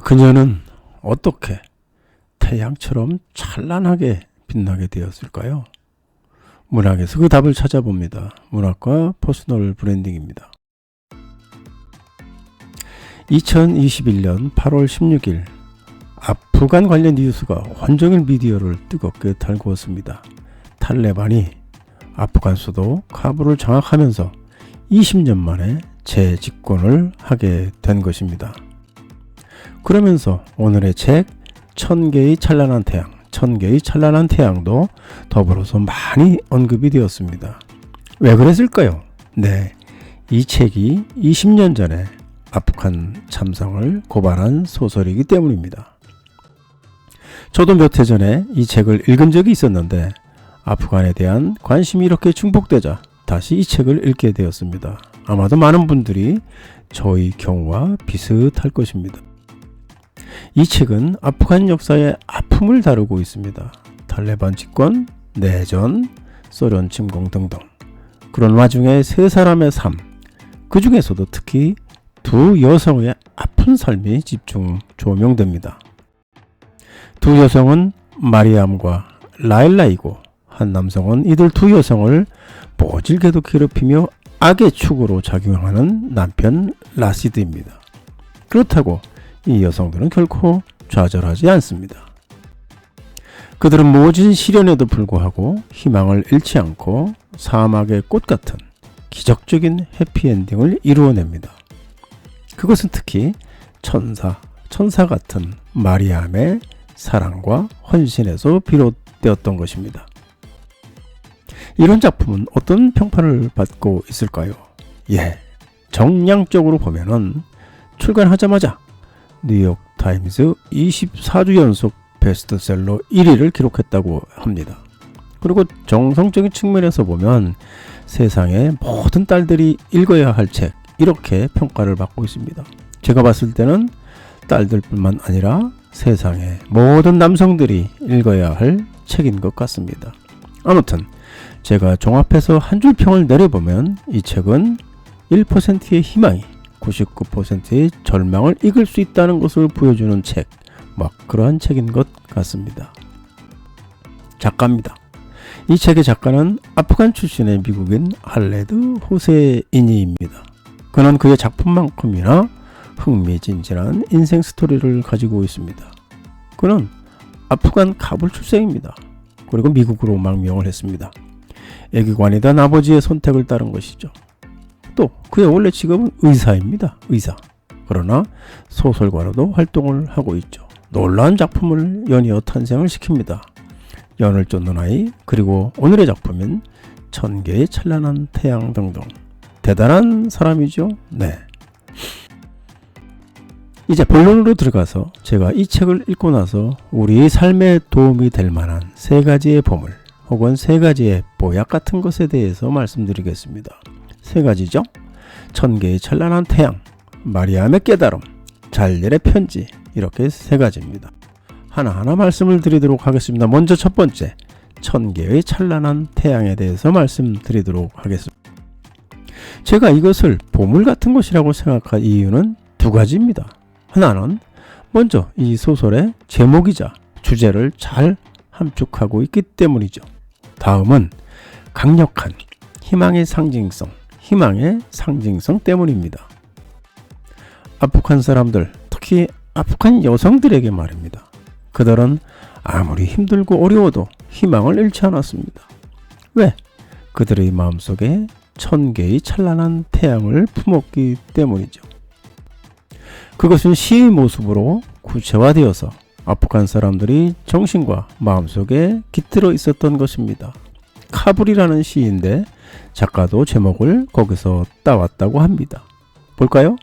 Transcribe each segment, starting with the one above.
그녀는 어떻게 태양처럼 찬란하게 빛나게 되었을까요? 문학에서 그 답을 찾아봅니다. 문학과 퍼스널 브랜딩입니다. 2021년 8월 16일 아프간 관련 뉴스가 온종일 미디어를 뜨겁게 달구었습니다. 탈레반이 아프간 수도 카불을 장악하면서 20년 만에 재집권을 하게 된 것입니다. 그러면서 오늘의 책 1000개의 찬란한 태양, 1000개의 찬란한 태양도 더불어서 많이 언급이 되었습니다. 왜 그랬을까요? 이 책이 20년 전에 아프간 참상을 고발한 소설이기 때문입니다. 저도 몇 해 전에 이 책을 읽은 적이 있었는데 아프간에 대한 관심이 이렇게 증폭되자 다시 이 책을 읽게 되었습니다. 아마도 많은 분들이 저의 경우와 비슷할 것입니다. 이 책은 아프간 역사의 아픔을 다루고 있습니다. 탈레반 집권, 내전, 소련 침공 등등. 그런 와중에 세 사람의 삶, 그 중에서도 특히 두 여성의 아픈 삶이 집중 조명됩니다. 두 여성은 마리암과 라일라이고 한 남성은 이들 두 여성을 모질게도 괴롭히며 악의 축으로 작용하는 남편 라시드입니다. 그렇다고 이 여성들은 결코 좌절하지 않습니다. 그들은 모진 시련에도 불구하고 희망을 잃지 않고 사막의 꽃 같은 기적적인 해피엔딩을 이루어냅니다. 그것은 특히 천사 같은 마리암의 사랑과 헌신에서 비롯되었던 것입니다. 이런 작품은 어떤 평판을 받고 있을까요? 정량적으로 보면은 출간하자마자 뉴욕타임즈 24주 연속 베스트셀러 1위를 기록했다고 합니다. 그리고 정성적인 측면에서 보면 세상의 모든 딸들이 읽어야 할 책, 이렇게 평가를 받고 있습니다. 제가 봤을 때는 딸들뿐만 아니라 세상의 모든 남성들이 읽어야 할 책인 것 같습니다. 아무튼 제가 종합해서 한 줄 평을 내려보면 이 책은 1%의 희망이 99%의 절망을 이길 수 있다는 것을 보여주는 책, 그러한 책인 것 같습니다. 작가입니다. 이 책의 작가는 아프간 출신의 미국인 할레드 호세이니입니다. 그는 그의 작품만큼이나 흥미진진한 인생 스토리를 가지고 있습니다. 그는 아프간 카불 출생입니다. 그리고 미국으로 망명을 했습니다. 애기관이던 아버지의 선택을 따른 것이죠. 또 그의 원래 직업은 의사입니다. 의사. 그러나 소설가로도 활동을 하고 있죠. 놀라운 작품을 연이어 탄생을 시킵니다. 연을 쫓는 아이, 그리고 오늘의 작품인 1000개의 찬란한 태양 등등. 대단한 사람이죠. 이제 본론으로 들어가서 제가 이 책을 읽고 나서 우리의 삶에 도움이 될 만한 세 가지의 보물 혹은 세 가지의 보약 같은 것에 대해서 말씀드리겠습니다. 세 가지죠. 1000개의 찬란한 태양, 마리암의 깨달음, 잘yer의 편지, 이렇게 세 가지입니다. 하나하나 말씀을 드리도록 하겠습니다. 먼저 첫 번째, 1000개의 찬란한 태양에 대해서 말씀드리도록 하겠습니다. 제가 이것을 보물 같은 것이라고 생각한 이유는 두 가지입니다. 하나는 먼저 이 소설의 제목이자 주제를 잘 함축하고 있기 때문이죠. 다음은 강력한 희망의 상징성 때문입니다. 아프간 사람들, 특히 아프간 여성들에게 말입니다. 그들은 아무리 힘들고 어려워도 희망을 잃지 않았습니다. 왜? 그들의 마음속에 1000개의 찬란한 태양을 품었기 때문이죠. 그것은 시의 모습으로 구체화되어서 아프간 사람들이 정신과 마음속에 깃들어 있었던 것입니다. 카불이라는 시인데 작가도 제목을 거기서 따왔다고 합니다. 볼까요?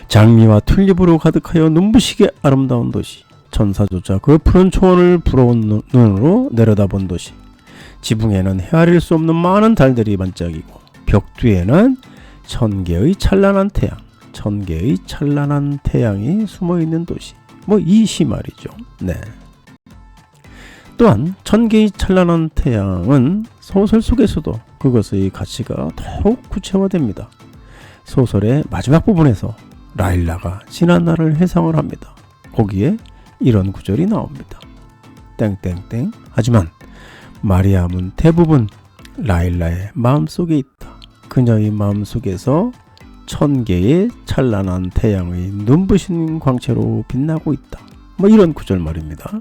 장미와 튤립으로 가득하여 눈부시게 아름다운 도시, 천사조차 그 푸른 초원을 부러운 눈으로 내려다본 도시, 지붕에는 헤아릴 수 없는 많은 달들이 반짝이고 벽 뒤에는 1000개의 찬란한 태양, 1000개의 찬란한 태양이 숨어있는 도시, 이 시 말이죠. 또한 1000개의 찬란한 태양은 소설 속에서도 그것의 가치가 더욱 구체화됩니다. 소설의 마지막 부분에서 라일라가 지난 날을 회상을 합니다. 거기에 이런 구절이 나옵니다. 땡땡땡. 하지만 마리암은 대부분 라일라의 마음속에 있다. 그녀의 마음속에서 1000개의 찬란한 태양의 눈부신 광채로 빛나고 있다. 이런 구절 말입니다.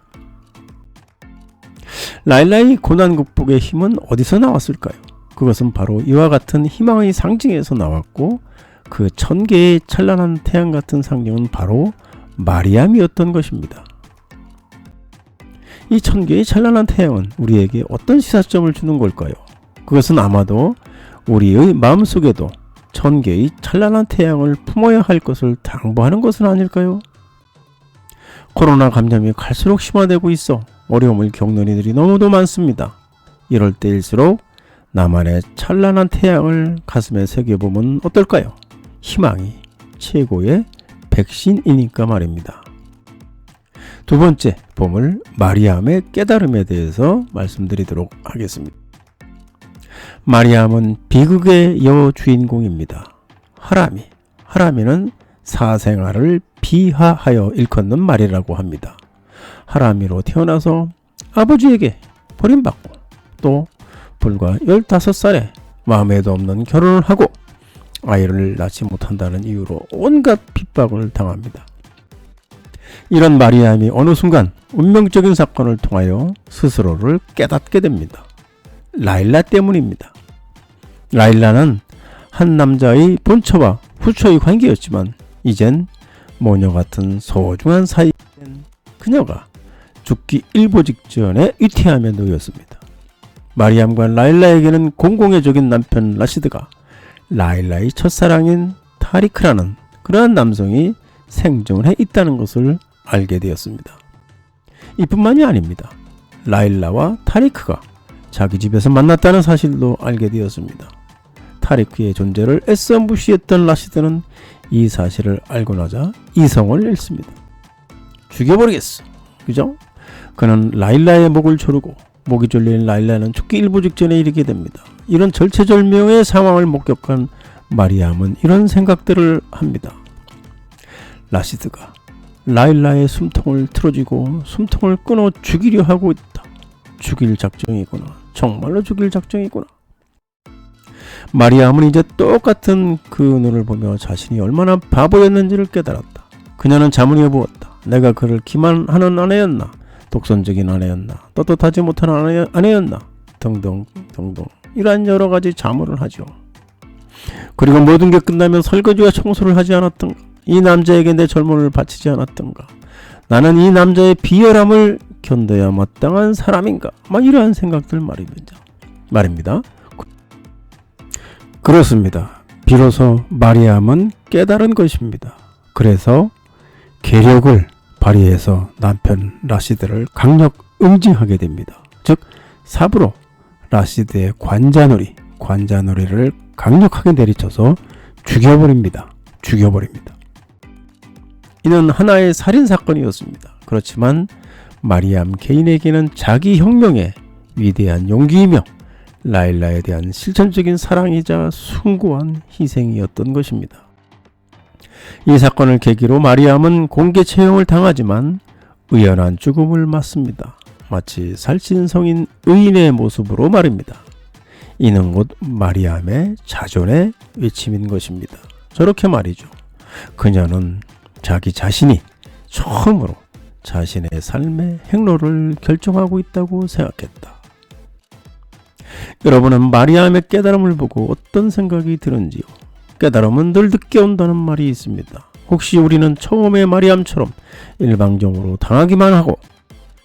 라일라의 고난 극복의 힘은 어디서 나왔을까요? 그것은 바로 이와 같은 희망의 상징에서 나왔고, 그 1000개의 찬란한 태양 같은 상징은 바로 마리암이었던 것입니다. 이 1000개의 찬란한 태양은 우리에게 어떤 시사점을 주는 걸까요? 그것은 아마도 우리의 마음속에도 1000개의 찬란한 태양을 품어야 할 것을 당부하는 것은 아닐까요? 코로나 감염이 갈수록 심화되고 있어 어려움을 겪는 이들이 너무도 많습니다. 이럴 때일수록 나만의 찬란한 태양을 가슴에 새겨보면 어떨까요? 희망이 최고의 백신이니까 말입니다. 두 번째 보물, 마리암의 깨달음에 대해서 말씀드리도록 하겠습니다. 마리암은 비극의 여주인공입니다. 하라미는 사생아를 비하하여 일컫는 말이라고 합니다. 하라미로 태어나서 아버지에게 버림받고 또 불과 15살에 마음에도 없는 결혼을 하고 아이를 낳지 못한다는 이유로 온갖 핍박을 당합니다. 이런 마리암이 어느 순간 운명적인 사건을 통하여 스스로를 깨닫게 됩니다. 라일라 때문입니다. 라일라는 한 남자의 본처와 후처의 관계였지만 이젠 모녀 같은 소중한 사이인 그녀가 죽기 일보 직전에 위태함에 놓였습니다. 마리암과 라일라에게는 공공의적인 남편 라시드가 라일라의 첫사랑인 타리크라는 그러한 남성이 생존해 있다는 것을 알게 되었습니다. 이뿐만이 아닙니다. 라일라와 타리크가 자기 집에서 만났다는 사실도 알게 되었습니다. 타리크의 존재를 애써 무시했던 라시드는 이 사실을 알고 나자 이성을 잃습니다. 죽여버리겠어. 그죠? 그는 라일라의 목을 조르고 목이 졸린 라일라는 죽기 일보 직전에 이르게 됩니다. 이런 절체절명의 상황을 목격한 마리암은 이런 생각들을 합니다. 라시드가 라일라의 숨통을 틀어쥐고 숨통을 끊어 죽이려 하고 있다. 죽일 작정이구나. 정말로 죽일 작정이구나. 마리암은 이제 똑같은 그 눈을 보며 자신이 얼마나 바보였는지를 깨달았다. 그녀는 자문해 보았다. 내가 그를 기만하는 아내였나? 독선적인 아내였나? 떳떳하지 못한 아내였나? 등등 이러한 여러 가지 자문을 하죠. 그리고 모든 게 끝나면 설거지와 청소를 하지 않았던가? 이 남자에게 내 젊음을 바치지 않았던가? 나는 이 남자의 비열함을 견뎌야 마땅한 사람인가? 이러한 생각들 말입니다. 그렇습니다. 비로소 마리암은 깨달은 것입니다. 그래서 계력을 발휘해서 남편 라시드를 강력 응징하게 됩니다. 즉 삽으로 라시드의 관자놀이를 강력하게 내리쳐서 죽여버립니다. 이는 하나의 살인사건이었습니다. 그렇지만 마리암 개인에게는 자기 혁명의 위대한 용기이며 라일라에 대한 실천적인 사랑이자 숭고한 희생이었던 것입니다. 이 사건을 계기로 마리암은 공개 처형을 당하지만 의연한 죽음을 맞습니다. 마치 살신성인 의인의 모습으로 말입니다. 이는 곧 마리암의 자존의 외침인 것입니다. 저렇게 말이죠. 그녀는 자기 자신이 처음으로 자신의 삶의 행로를 결정하고 있다고 생각했다. 여러분은 마리암의 깨달음을 보고 어떤 생각이 드는지요? 깨달음은 늘 늦게 온다는 말이 있습니다. 혹시 우리는 처음의 마리암처럼 일방적으로 당하기만 하고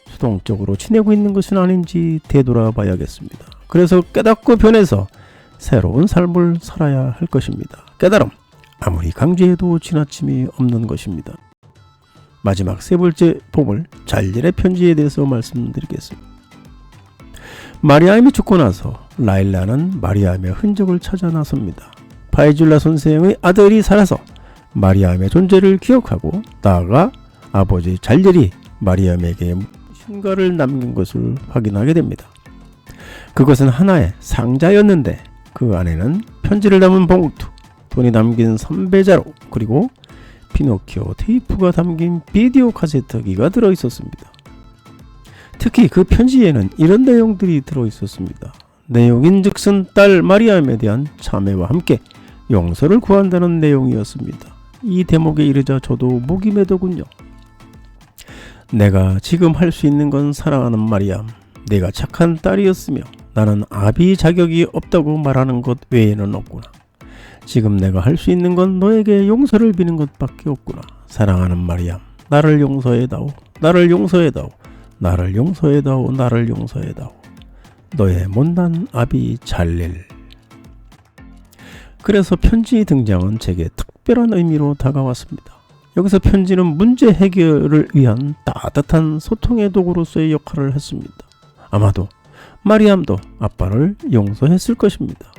수동적으로 지내고 있는 것은 아닌지 되돌아봐야겠습니다. 그래서 깨닫고 변해서 새로운 삶을 살아야 할 것입니다. 깨달음, 아무리 강조해도 지나침이 없는 것입니다. 마지막 세 번째 보물, 잘일의 편지에 대해서 말씀드리겠습니다. 마리암이 죽고 나서 라일라는 마리암의 흔적을 찾아 나섭니다. 파이줄라 선생의 아들이 살아서 마리암의 존재를 기억하고 나아가 아버지 잘일이 마리암에게 흉가를 남긴 것을 확인하게 됩니다. 그것은 하나의 상자였는데 그 안에는 편지를 담은 봉투, 돈이 담긴 선배자루, 그리고 피노키오 테이프가 담긴 비디오 카세트기가 들어있었습니다. 특히 그 편지에는 이런 내용들이 들어있었습니다. 내용인즉슨 딸 마리암에 대한 참회와 함께 용서를 구한다는 내용이었습니다. 이 대목에 이르자 저도 목이 메더군요. 내가 지금 할 수 있는 건 사랑하는 마리암, 내가 착한 딸이었으며 나는 아비 자격이 없다고 말하는 것 외에는 없구나. 지금 내가 할 수 있는 건 너에게 용서를 비는 것밖에 없구나. 사랑하는 마리암, 나를 용서해다오. 나를 용서해다오. 나를 용서해다오. 나를 용서해다오. 너의 못난 아비 잘릴. 그래서 편지 등장은 제게 특별한 의미로 다가왔습니다. 여기서 편지는 문제 해결을 위한 따뜻한 소통의 도구로서의 역할을 했습니다. 아마도 마리암도 아빠를 용서했을 것입니다.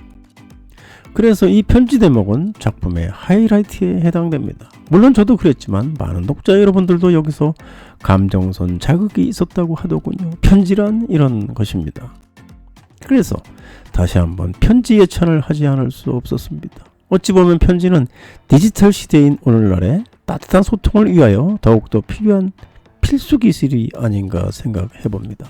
그래서 이 편지 대목은 작품의 하이라이트에 해당됩니다. 물론 저도 그랬지만 많은 독자 여러분들도 여기서 감정선 자극이 있었다고 하더군요. 편지란 이런 것입니다. 그래서 다시 한번 편지 예찬을 하지 않을 수 없었습니다. 어찌 보면 편지는 디지털 시대인 오늘날의 따뜻한 소통을 위하여 더욱더 필요한 필수 기술이 아닌가 생각해 봅니다.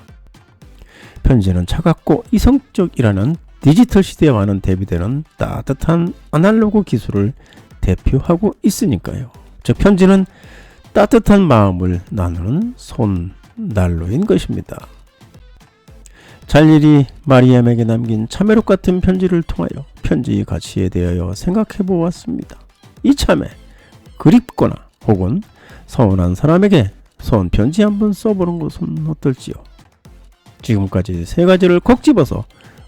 편지는 차갑고 이성적이라는 디지털 시대와는 대비되는 따뜻한 아날로그 기술을 대표하고 있으니까요. 즉 편지는 따뜻한 마음을 나누는 손난로인 것입니다. 잘릴이 마리암에게 남긴 참회록 같은 편지를 통하여 편지의 가치에 대하여 생각해 보았습니다. 이참에 그립거나 혹은 서운한 사람에게 손편지 한번 써보는 것은 어떨지요. 지금까지 세 가지를 콕 집어서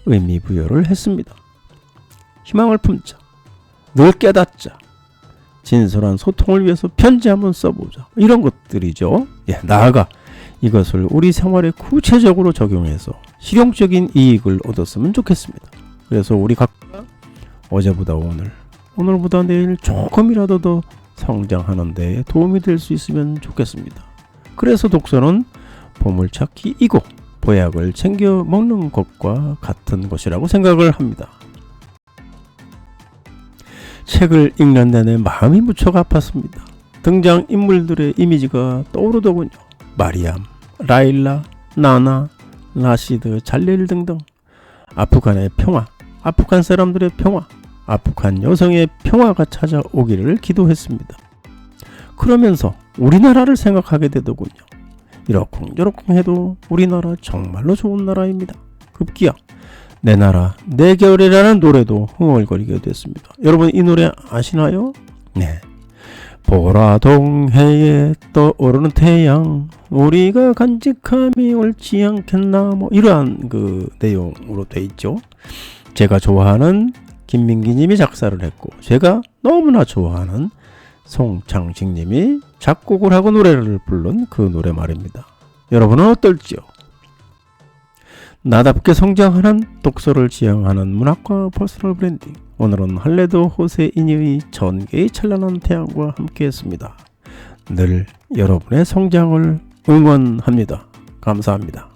의미 부여를 했습니다. 희망을 품자, 늘 깨닫자, 진솔한 소통을 위해서 편지 한번 써보자, 이런 것들이죠. 나아가 이것을 우리 생활에 구체적으로 적용해서 실용적인 이익을 얻었으면 좋겠습니다. 그래서 우리 각자 어제보다 오늘, 오늘보다 내일 조금이라도 더 성장하는 데 도움이 될 수 있으면 좋겠습니다. 그래서 독서는 보물찾기이고 보약을 챙겨 먹는 것과 같은 것이라고 생각을 합니다. 책을 읽는 내내 마음이 무척 아팠습니다. 등장인물들의 이미지가 떠오르더군요. 마리암, 라일라, 나나, 라시드, 잘릴 등등. 아프간의 평화, 아프간 사람들의 평화, 아프간 여성의 평화가 찾아오기를 기도했습니다. 그러면서 우리나라를 생각하게 되더군요. 이러쿵저러쿵 해도 우리나라 정말로 좋은 나라입니다. 급기야 내 나라 내 겨울이라는 노래도 흥얼거리게 됐습니다. 여러분 이 노래 아시나요? 네. 보라동해에 떠오르는 태양 우리가 간직함이 옳지 않겠나 뭐 이러한 그 내용으로 돼 있죠. 제가 좋아하는 김민기님이 작사를 했고 제가 너무나 좋아하는 송창식님이 작곡을 하고 노래를 부른 그 노래 말입니다. 여러분은 어떨지요? 나답게 성장하는 독서를 지향하는 문학과 퍼스널 브랜딩. 오늘은 할레드 호세이니의 전개의 찬란한 태양과 함께했습니다. 늘 여러분의 성장을 응원합니다. 감사합니다.